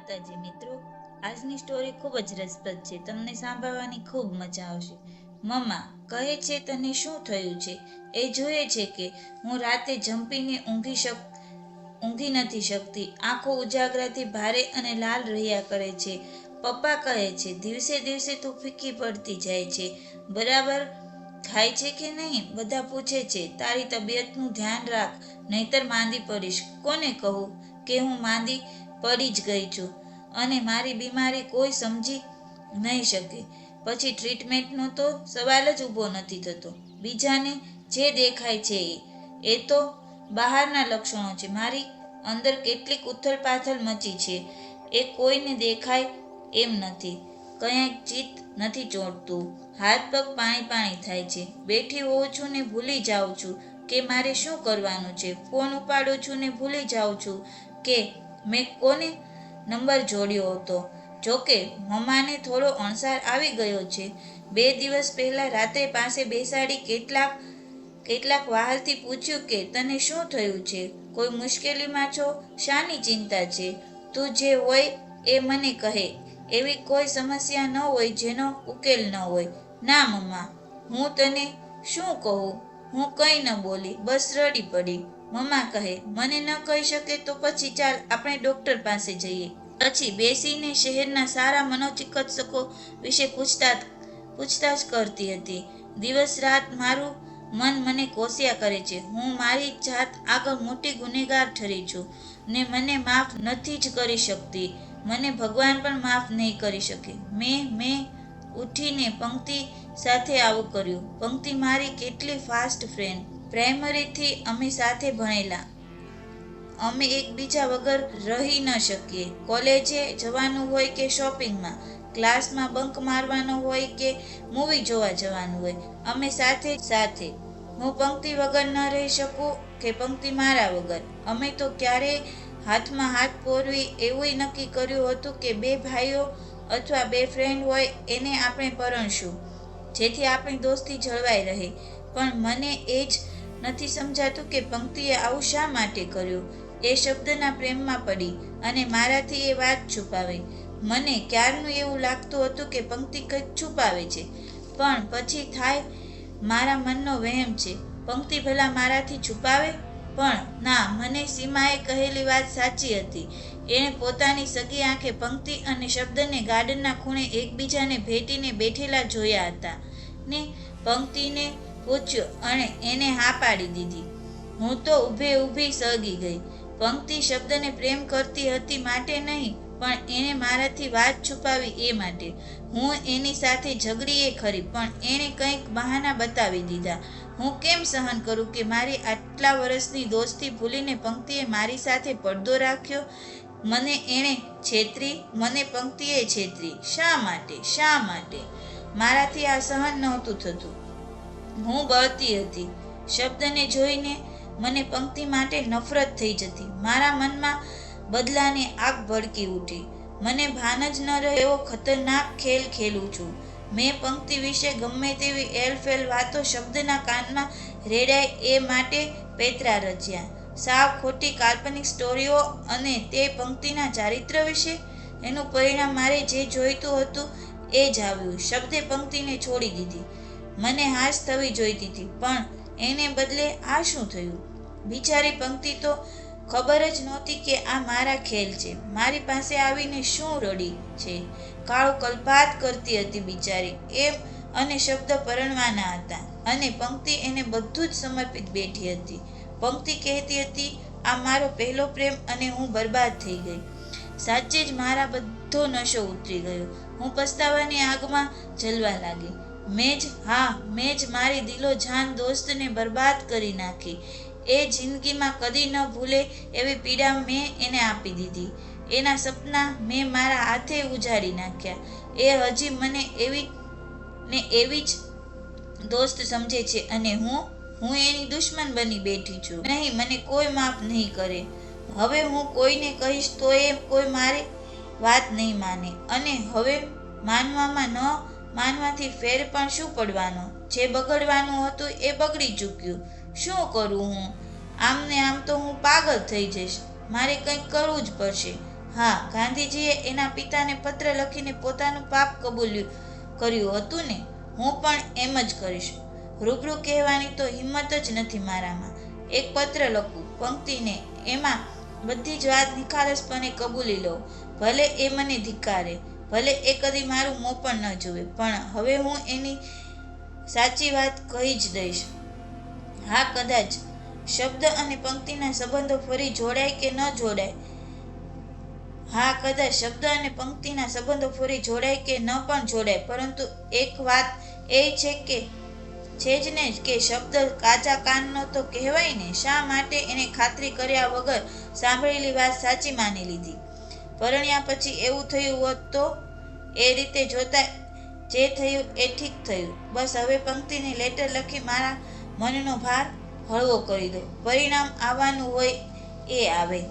માતાજી મિત્રો, આજની સ્ટોરી ખૂબ જ રસપ્રદ છે. તમને સાંભળવાની ખૂબ મજા આવશે. મમ્મા કહે છે, તને શું થયું છે? એ જોઈએ છે કે હું રાતે જંપીને ઊંઘી નથી શકતી. આંખો ઉજાગરાથી ભારે અને લાલ રહ્યા કરે છે. પપ્પા કહે છે, દિવસે દિવસે તું ફીકી પડતી જાય છે. બરાબર ખાય છે કે નહીં? બધા પૂછે છે. તારી તબિયતનું ધ્યાન રાખ, નહીતર માંદી પડીશ. કોને કહું કે હું માંદી પડી જ ગઈ છું અને મારી બીમારી કોઈ સમજી નહીં શકે? પછી ટ્રીટમેન્ટનો તો સવાલ જ ઊભો નથી થતો. બીજાને જે દેખાય છે એ તો બહારના લક્ષણો છે. મારી અંદર કેટલીક ઉથલપાથલ મચી છે. એ કોઈને દેખાય એમ નથી. કંઈક ચિત્ત નથી ચોંટતું. હાથ પગ પાણી થાય છે. બેઠી હોઉં છું ને ભૂલી જાઉં છું કે મારે શું કરવાનું છે. ફોન ઉપાડું છું ને ભૂલી જાઉં છું કે મેં કોને નંબર જોડ્યો હતો. જોકે મમ્માને થોડો અણસાર આવી ગયો છે. 2 દિવસ પહેલા રાત્રે પાસે બેસાડી કેટલાક વહાલથી પૂછ્યું કે તને શું થયું છે? કોઈ મુશ્કેલીમાં છો? શાની ચિંતા છે? તું જે હોય એ મને કહે. એવી કોઈ સમસ્યા ન હોય જેનો ઉકેલ ન હોય. ના મમ્મા, હું તને શું કહું? હું કંઈ ન બોલી, બસ રડી પડી. મમ્મા કહે, મને ન કહી શકે તો પછી ચાલ આપણે ડૉક્ટર પાસે જઈએ. પછી બેસીને શહેરના સારા મનોચિકિત્સકો વિશે પૂછતાછ કરતી હતી. દિવસ રાત મારું મન મને કોસ્યા કરે છે. હું મારી જાત આગળ મોટી ગુનેગાર ઠરી છું ને મને માફ નથી જ કરી શકતી. મને ભગવાન પણ માફ નહીં કરી શકે. મેં ઉઠીને પંક્તિ સાથે આવું કર્યું. પંક્તિ મારી કેટલી ફાસ્ટ ફ્રેન્ડ. પ્રાઇમરીથી અમે સાથે ભણેલા. અમે એકબીજા વગર રહી ન શકીએ. કોલેજે જવાનું હોય કે શોપિંગમાં, ક્લાસમાં બંક મારવાનો હોય કે મૂવી જોવા જવાનું હોય, અમે સાથે. હું પંક્તિ વગર ન રહી શકું કે પંક્તિ મારા વગર. અમે તો ક્યારેય હાથમાં હાથ પોરવી એવું નક્કી કર્યું હતું કે 2 ભાઈઓ અથવા 2 ફ્રેન્ડ હોય એને આપણે પરણશું, જેથી આપણી દોસ્તી જળવાઈ રહે. પણ મને એ જ નથી સમજાતું કે પંક્તિએ આવું શા માટે કર્યું. એ શબ્દના પ્રેમમાં પડી અને મારાથી એ વાત છુપાવી. મને ક્યારનું એવું લાગતું હતું કે પંક્તિ કંઈક છુપાવે છે, પણ પછી થાય મારા મનનો વહેમ છે. પંક્તિ ભલા મારાથી છુપાવે? પણ ના, મને સીમાએ કહેલી વાત સાચી હતી. એણે પોતાની સગી આંખે પંક્તિ અને શબ્દને ગાર્ડનના ખૂણે એકબીજાને ભેટીને બેઠેલા જોયા હતા ને પંક્તિને પૂછ્યો અને એને હા પાડી દીધી. હું તો ઊભી સળગી ગઈ. પંક્તિ શબ્દને પ્રેમ કરતી હતી માટે નહીં, પણ એણે મારાથી વાત છુપાવી એ માટે. હું એની સાથે ઝઘડી એ ખરી, પણ એણે કંઈક બહાના બતાવી દીધા. હું કેમ સહન કરું કે મારી આટલા વર્ષની દોસ્તી ભૂલીને પંક્તિએ મારી સાથે પડદો રાખ્યો? મને એણે છેતરી, મને પંક્તિએ છેતરી. શા માટે? મારાથી આ સહન નહોતું થતું. હું બળતી હતી. શબ્દને જોઈને મને પંક્તિ માટે નફરત થઈ જતી. મારા મનમાં બદલાની આગ ભડકી ઉઠી. મને ભાન જ ન રહે એવો ખતરનાક ખેલ ખેલું છું. મેં પંક્તિ વિશે ગમે તેવી એલફેલ વાતો શબ્દના કાનમાં રેડાય એ માટે પેતરા રચ્યા. સાવ ખોટી કાલ્પનિક સ્ટોરીઓ, અને તે પંક્તિના ચારિત્ર વિશે. એનું પરિણામ મારે જે જોઈતું હતું એ જ આવ્યું. શબ્દે પંક્તિને છોડી દીધી. મને હાશ થવી જોઈતી હતી, પણ એને બદલે આ શું થયું? બિચારી પંક્તિ તો ખબર જ નહોતી કે આ મારા ખેલ છે. મારી પાસે આવીને શું રડી છે. કાળું કલ્પાત કરતી હતી બિચારી. એમ અને શબ્દ પરણવાના હતા અને પંક્તિ એને બધું જ સમર્પિત બેઠી હતી. પંક્તિ કહેતી હતી, આ મારો પહેલો પ્રેમ અને હું બરબાદ થઈ ગઈ. સાચે જ મારા બધો નશો ઉતરી ગયો. હું પસ્તાવાની આગમાં જલવા લાગી. મેં જ મારી દિલો જાન દોસ્તને બરબાદ કરી નાખી. એ જિંદગીમાં કદી ન ભૂલે એવી પીડા મેં એને આપી દીધી. એના સપના મેં મારા હાથે ઉજાડી નાખ્યા. એ હજી મને એવી જ દોસ્ત સમજે છે અને હું એની દુશ્મન બની બેઠી છું. નહીં, મને કોઈ માફ નહીં કરે. હવે હું કોઈને કહીશ તો એ કોઈ મારી વાત નહીં માને, અને હવે માનવામાં ન માનવાથી ફેર પણ શું પડવાનો? જે બગડવાનું હતું એ બગડી ચૂક્યું. શું કરું હું? આમને આમ તો હું પાગલ થઈ જઈશ. મારે કંઈક કરવું જ પડશે. હા, ગાંધીજીએ એના પિતાને પત્ર લખીને પોતાનું પાપ કર્યું હતું ને? હું પણ એમ જ કરીશ. રૂબરૂ કહેવાની તો હિંમત જ નથી મારામાં. એક પત્ર લખું, પંક્તિને, એમાં બધી જ વાત નિખાલસપણે કબૂલી લઉં. ભલે એ મને ધિક્કારે, ભલે એ કદી મારું મોં પણ ન જુએ, પણ હવે હું એની સાચી વાત કહી જ દઈશ. હા, કદાચ શબ્દ અને પંક્તિના સંબંધો ફરી જોડાય કે ન જોડાય, હા, કદાચ શબ્દ અને પંક્તિના સંબંધો ફરી જોડાય કે ન પણ જોડાય, પરંતુ એક વાત એ છે જ ને કે શબ્દ કાચા કાનનો તો કહેવાય ને. શા માટે એને ખાતરી કર્યા વગર સાંભળેલી વાત સાચી માની લીધી? પરણ્યા પછી એવું થયું હોત તો? એ રીતે જોતા જે થયું એ ઠીક થયું. બસ હવે પંક્તિને લેટર લખી મારા મનનો ભાર હળવો કરી દો. પરિણામ આવવાનું હોય એ આવે.